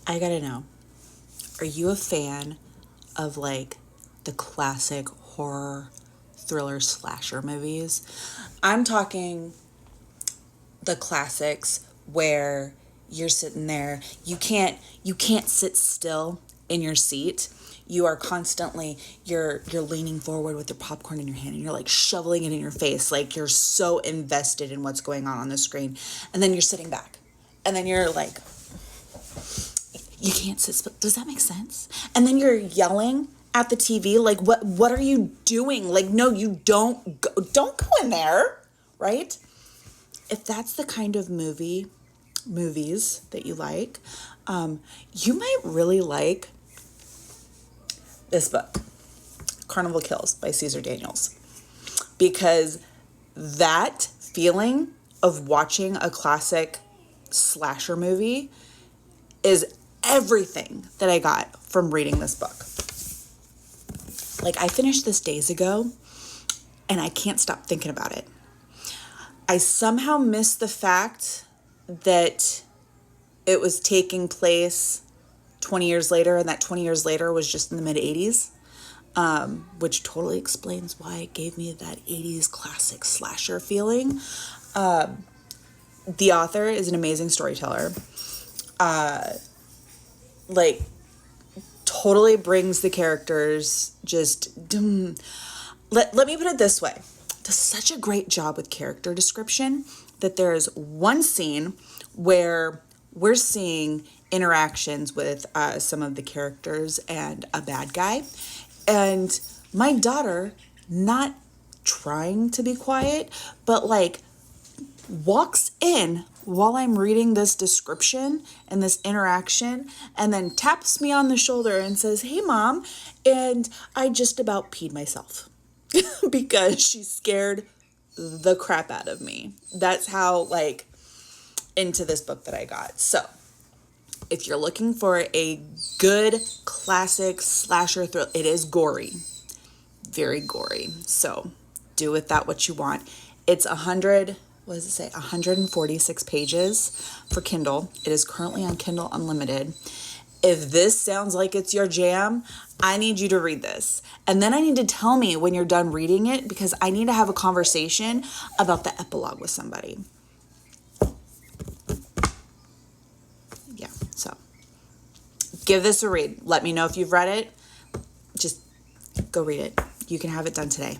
I gotta know, are you a fan of like the classic horror thriller slasher movies? I'm talking the classics where you're sitting there, you can't sit still in your seat. You are constantly, you're leaning forward with your popcorn in your hand and you're like shoveling it in your face, like you're so invested in what's going on the screen. And then you're sitting back. And then you're like, you can't sit still. Does that make sense? And then you're yelling at the TV like, what are you doing? Like, no, you don't go in there, right? If that's the kind of movies that you like, you might really like this book, Carnival Kills by Caesar Daniels, because that feeling of watching a classic slasher movie is everything that I got from reading this book. Like, I finished this days ago and I can't stop thinking about it. I somehow missed the fact that it was taking place 20 years later, and that 20 years later was just in the mid-'80s, which totally explains why it gave me that 80s classic slasher feeling. The author is an amazing storyteller. Like, totally brings the characters just... Let me put it this way. Does such a great job with character description that there is one scene where we're seeing interactions with some of the characters and a bad guy. And my daughter, not trying to be quiet, but like walks in while I'm reading this description and this interaction, and then taps me on the shoulder and says, "Hey, Mom," and I just about peed myself because she scared the crap out of me. That's how like into this book that I got. So if you're looking for a good classic slasher thrill, it is gory, very gory. So do with that what you want. It's 146 pages for Kindle. It is currently on Kindle Unlimited. If this sounds like it's your jam, I need you to read this. And then I need to tell me when you're done reading it, because I need to have a conversation about the epilogue with somebody. Yeah, so give this a read. Let me know if you've read it. Just go read it. You can have it done today.